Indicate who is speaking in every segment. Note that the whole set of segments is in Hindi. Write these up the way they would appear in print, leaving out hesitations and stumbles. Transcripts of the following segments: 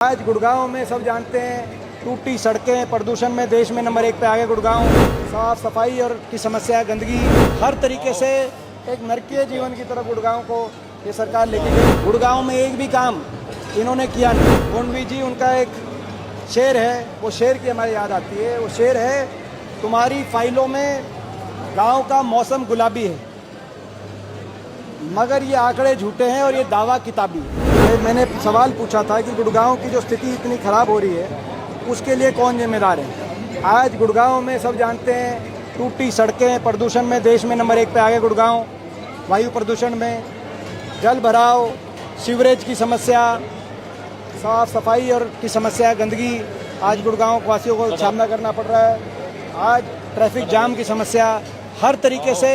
Speaker 1: आज गुड़गांव में सब जानते हैं, टूटी सड़कें, प्रदूषण में देश में नंबर 1 पे आ गए गुड़गांव। साफ सफाई और की समस्या, गंदगी, हर तरीके से एक नरकीय जीवन की तरफ गुड़गांव को ये सरकार लेके गई। गुड़गांव में एक भी काम इन्होंने किया नहीं। गोंडवी जी उनका एक शेर है, वो शेर की हमारी याद आती है। वो शेर है, तुम्हारी फाइलों में गाँव का मौसम गुलाबी है, मगर ये आंकड़े झूठे हैं और ये दावा किताबी है। मैंने सवाल पूछा था कि गुड़गांव की जो स्थिति इतनी ख़राब हो रही है उसके लिए कौन जिम्मेदार है। आज गुड़गांव में सब जानते हैं, टूटी सड़कें, प्रदूषण में देश में नंबर 1 पे आ गए गुड़गांव। वायु प्रदूषण में, जल भराव, सीवरेज की समस्या, साफ सफाई और की समस्या, गंदगी, आज गुड़गांव वासियों को सामना करना पड़ रहा है। आज ट्रैफिक जाम की समस्या, हर तरीके से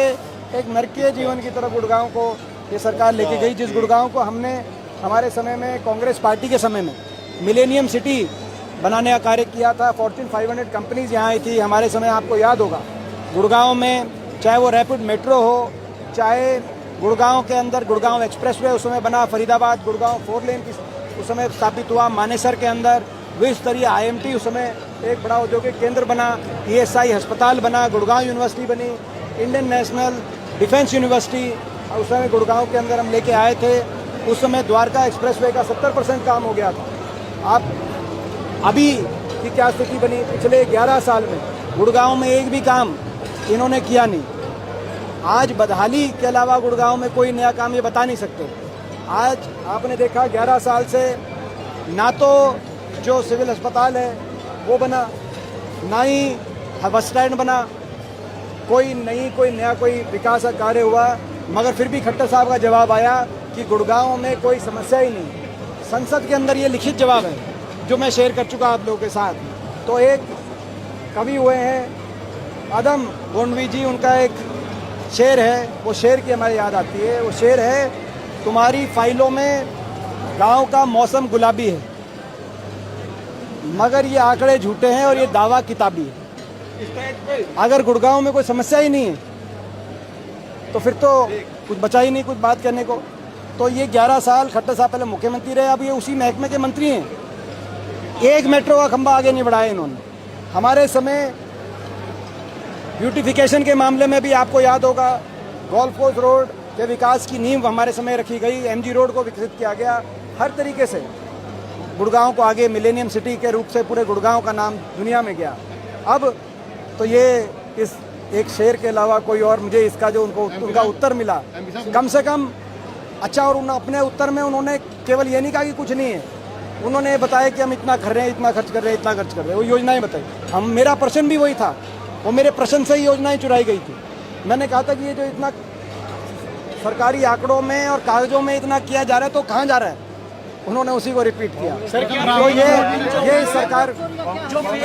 Speaker 1: एक नरकीय जीवन की तरफ गुड़गांव को ये सरकार लेके गई। जिस गुड़गांव को हमने हमारे समय में, कांग्रेस पार्टी के समय में मिलेनियम सिटी बनाने का कार्य किया था। फॉर्च्यून 500 कंपनीज यहाँ आई थी हमारे समय, आपको याद होगा। गुड़गांव में चाहे वो रैपिड मेट्रो हो, चाहे गुड़गांव के अंदर गुड़गांव एक्सप्रेसवे उस समय बना, फरीदाबाद गुड़गांव 4 लेन की उस समय स्थापित हुआ। मानेसर के अंदर विश्व स्तरीय IMT उस समय एक बड़ा औद्योगिक केंद्र बना। ESI अस्पताल बना, गुड़गांव यूनिवर्सिटी बनी, इंडियन नेशनल डिफेंस यूनिवर्सिटी उस समय गुड़गांव के अंदर हम लेके आए थे। उस समय द्वारका एक्सप्रेसवे का 70% काम हो गया था। आप अभी की क्या स्थिति बनी पिछले 11 साल में? गुड़गांव में एक भी काम इन्होंने किया नहीं। आज बदहाली के अलावा गुड़गांव में कोई नया काम ये बता नहीं सकते। आज आपने देखा 11 साल से ना तो जो सिविल अस्पताल है वो बना, ना ही बस स्टैंड बना, कोई नया कोई विकास का कार्य हुआ। मगर फिर भी खट्टर साहब का जवाब आया कि गुड़गांव में कोई समस्या ही नहीं। संसद के अंदर ये लिखित जवाब है जो मैं शेयर कर चुका आप लोगों के साथ। तो एक कवि हुए हैं आदम गोंडवी जी, उनका एक शेर है, वो शेर की हमारी याद आती है। वो शेर है, तुम्हारी फाइलों में गांव का मौसम गुलाबी है, मगर ये आंकड़े झूठे हैं और ये दावा किताबी है। अगर गुड़गांव में कोई समस्या ही नहीं है तो फिर तो कुछ बचा ही नहीं कुछ बात करने को। तो ये 11 साल खट्टर साहब पहले मुख्यमंत्री रहे, अब ये उसी महकमे के मंत्री हैं। एक मेट्रो का खंभा आगे नहीं बढ़ाया इन्होंने। हमारे समय ब्यूटिफिकेशन के मामले में भी आपको याद होगा, गोल्फ कोर्स रोड के विकास की नींव हमारे समय रखी गई। MG रोड को विकसित किया गया। हर तरीके से गुड़गांव को आगे मिलेनियम सिटी के रूप से पूरे गुड़गांव का नाम दुनिया में गया। अब तो ये इस एक शेर के अलावा कोई और मुझे इसका जो उनका उत्तर मिला कम से कम अच्छा। और अपने उत्तर में उन्होंने केवल ये नहीं कहा कि कुछ नहीं है, उन्होंने बताया कि हम इतना कर रहे हैं, इतना खर्च कर रहे हैं, इतना खर्च कर रहे हैं। वो योजनाएं बताई। मेरा प्रश्न भी वही था, वो मेरे प्रश्न से ही योजनाएं चुराई गई थी। मैंने कहा था कि ये जो इतना सरकारी आंकड़ों में और कागजों में इतना किया जा रहा है तो कहाँ जा रहा है? उन्होंने उसी को रिपीट किया। तो ये सरकार
Speaker 2: जो हुई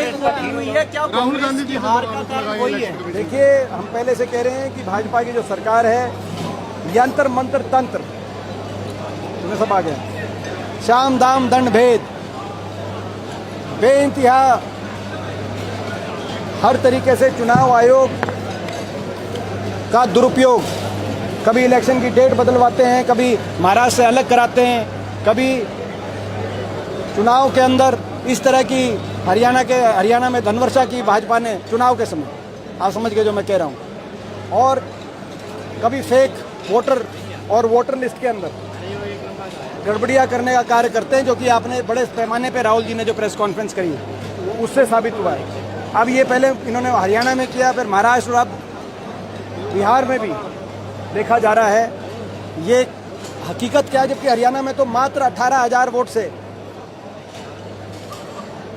Speaker 2: है, क्या राहुल गांधी की हार का कारण वही है?
Speaker 1: देखिए, हम पहले से कह रहे हैं कि भाजपा की जो सरकार है, यंत्र मंत्र तंत्र तुम्हें सब आ गया। शाम दाम दंड भेद, बेइंतहा हर तरीके से चुनाव आयोग का दुरुपयोग। कभी इलेक्शन की डेट बदलवाते हैं, कभी महाराष्ट्र से अलग कराते हैं, कभी चुनाव के अंदर इस तरह की हरियाणा में धनवर्षा की भाजपा ने चुनाव के समय, आप समझ गए जो मैं कह रहा हूँ। और कभी फेक वोटर और वोटर लिस्ट के अंदर गड़बड़ियाँ करने का कार्य करते हैं, जो कि आपने बड़े पैमाने पे राहुल जी ने जो प्रेस कॉन्फ्रेंस करी है उससे साबित हुआ है। अब ये पहले इन्होंने हरियाणा में किया, फिर महाराष्ट्र, अब बिहार में भी देखा जा रहा है। ये हकीकत क्या है? जबकि हरियाणा में तो मात्र 18,000 वोट से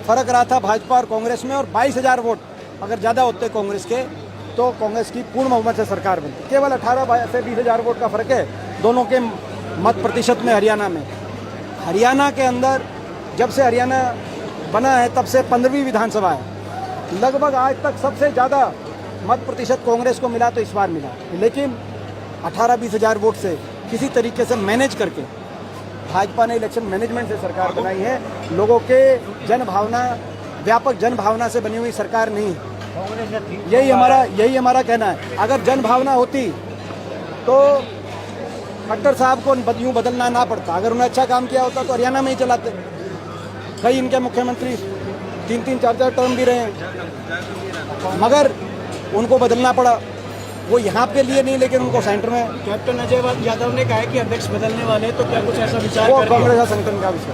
Speaker 1: फर्क रहा था भाजपा और कांग्रेस में, और 22,000 वोट अगर ज़्यादा होते कांग्रेस के तो कांग्रेस की पूर्ण बहुमत से सरकार बनती। केवल 18 से 20,000 वोट का फर्क है दोनों के मत प्रतिशत में। हरियाणा के अंदर जब से हरियाणा बना है तब से 15वीं विधानसभा है। लगभग आज तक सबसे ज़्यादा मत प्रतिशत कांग्रेस को मिला तो इस बार मिला, लेकिन 18-20,000 वोट से किसी तरीके से मैनेज करके भाजपा ने इलेक्शन मैनेजमेंट से सरकार बनाई है। लोगों के जनभावना, व्यापक जनभावना से बनी हुई सरकार नहीं है। यही हमारा कहना है। अगर जनभावना होती तो खट्टर साहब को यूँ बदलना ना पड़ता। अगर उन्होंने अच्छा काम किया होता तो हरियाणा में ही चलाते। कई इनके मुख्यमंत्री 3-3, 4-4 टर्म भी रहे हैं, मगर उनको बदलना पड़ा। वो यहाँ पे लिए नहीं, लेकिन उनको सेंटर में।
Speaker 2: कैप्टन अजय यादव ने कहा है कि अध्यक्ष बदलने वाले, तो क्या कुछ ऐसा विचार
Speaker 1: वो
Speaker 2: कर रही है?
Speaker 1: कांग्रेस का संगठन का विषय।